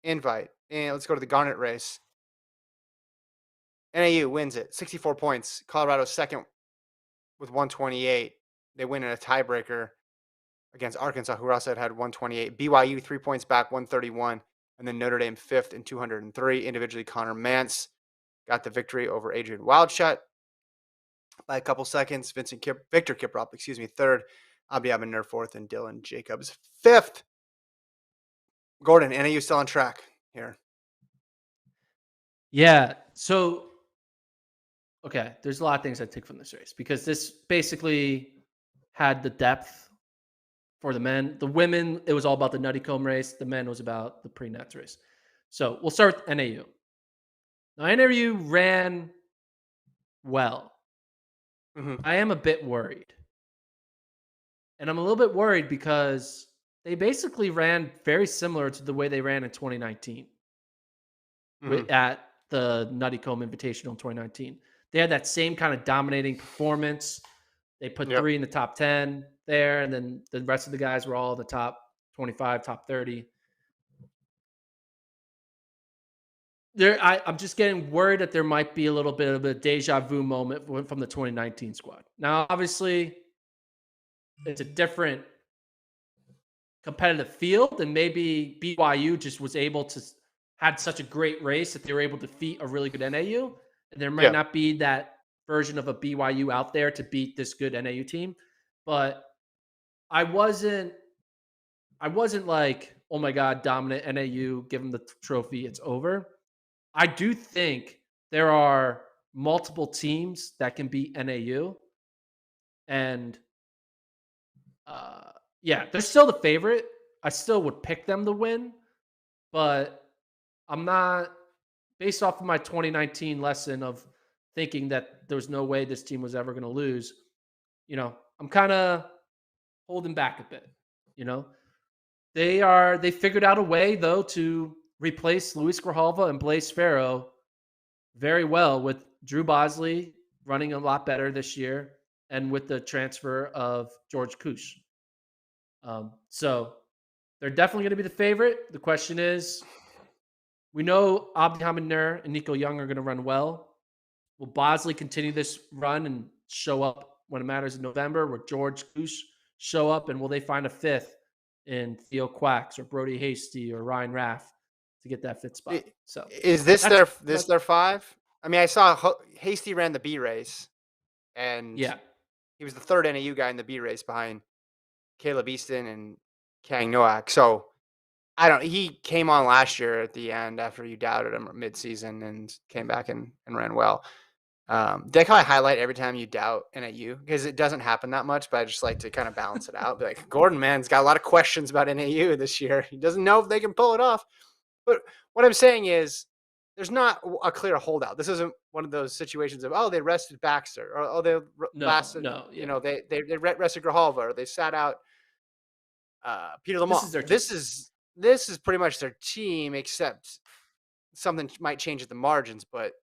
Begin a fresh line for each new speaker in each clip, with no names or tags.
invite. And let's go to the Garnet race. NAU wins it, 64 points. Colorado's second with 128. They win in a tiebreaker against Arkansas, who also had 128. BYU 3 points back, 131. And then Notre Dame fifth and 203. Individually, Connor Mance got the victory over Adrian Wildshut by a couple seconds. Victor Kiprop, third. Abdi Abiner fourth, and Dylan Jacobs fifth. Gordon, NAU still on track here.
Yeah. So, okay, there's a lot of things I take from this race because this basically had the depth for the men. The women, it was all about the Nutty Comb race. The men was about the pre-nats race. So we'll start with NAU. Now, NAU ran well.
Mm-hmm.
I am a bit worried. And I'm a little bit worried because they basically ran very similar to the way they ran in 2019
Mm-hmm.
at the Nutty Comb Invitational in 2019. They had that same kind of dominating performance. They put
Yep.
3 in the top 10 there, and then the rest of the guys were all the top 25, top 30. I'm just getting worried that there might be a little bit of a deja vu moment from the 2019 squad. Now, obviously, it's a different competitive field, and maybe BYU just was able to had such a great race that they were able to defeat a really good NAU, and there might
Yeah.
not be that version of a BYU out there to beat this good NAU team. But I wasn't like, oh my god, dominant NAU, give them the trophy, it's over. I do think there are multiple teams that can beat NAU, and yeah, they're still the favorite. I still would pick them to win, but I'm not, based off of my 2019 lesson of thinking that there was no way this team was ever going to lose. I'm kind of holding back a bit. You know, they figured out a way though to replace Luis Grijalva and Blaise Farrow very well with Drew Bosley running a lot better this year and with the transfer of George Kush. So they're definitely going to be the favorite. The question is, we know Abdi Hamid Nur and Nico Young are going to run well. Will Bosley continue this run and show up when it matters in November? Will George Kush show up? And will they find a fifth in Theo Quacks or Brody Hasty or Ryan Raff to get that fifth spot? So
Is this
that's
their five? I mean, I saw Hasty ran the B race, and
yeah.
he was the third NAU guy in the B race behind Caleb Easton and Kang Noak. So he came on last year at the end after you doubted him mid-season and came back and ran well. They kind of highlight every time you doubt NAU because it doesn't happen that much, but I just like to kind of balance it out. Be like, Gordon, man's got a lot of questions about NAU this year. He doesn't know if they can pull it off. But what I'm saying is there's not a clear holdout. This isn't one of those situations of, they rested Baxter or, they lasted,
No, yeah.
they rested Grijalva or they sat out Peter
This
Lamont.
is their team.
This is pretty much their team, except something might change at the margins. But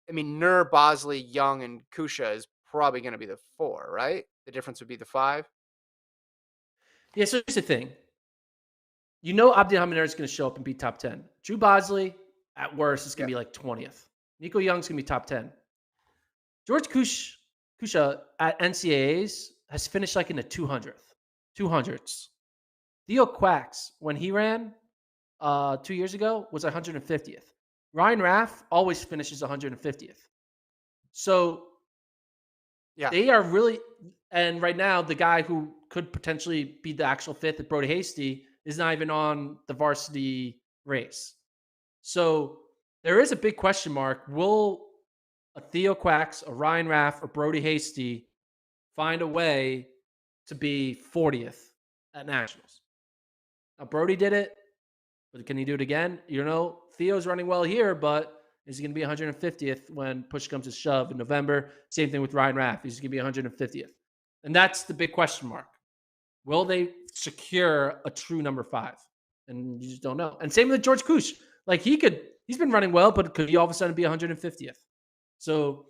I mean, Nur, Bosley, Young, and Kusha is probably going to be the four, right? The difference would be the five.
Yeah, so here's the thing. Abdi Hamid Nur is going to show up and be top 10. Drew Bosley, at worst, is going to be like 20th. Nico Young's going to be top 10. George Kusha at NCAAs has finished like in the 200s. Theo Quacks, when he ran 2 years ago, was 150th. Ryan Raff always finishes 150th. So
yeah,
they are really, and right now, the guy who could potentially be the actual fifth at Brody Hasty is not even on the varsity race. So there is a big question mark. Will a Theo Quacks, a Ryan Raff, or Brody Hasty find a way to be 40th at Nationals? Now, Brody did it, but can he do it again? Theo's running well here, but is he going to be 150th when push comes to shove in November? Same thing with Ryan Raff. He's going to be 150th. And that's the big question mark. Will they secure a true number 5? And you just don't know. And same with George Kush. Like he's been running well, but could he all of a sudden be 150th? So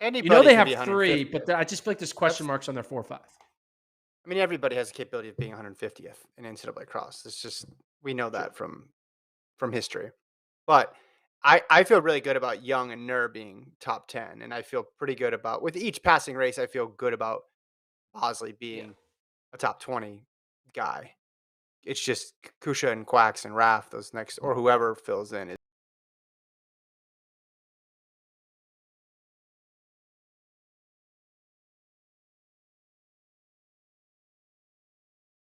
anybody
they
can
have 3, but I just feel like there's question marks on their 4 or 5.
I mean, everybody has the capability of being 150th in NCAA cross. It's just we know that from from history. But I feel really good about Young and Nur being top 10, and I feel pretty good about with each passing race. I feel good about Bosley
Yeah.
being a top 20 guy. It's just Kusha and Quacks and Raff those next or whoever fills in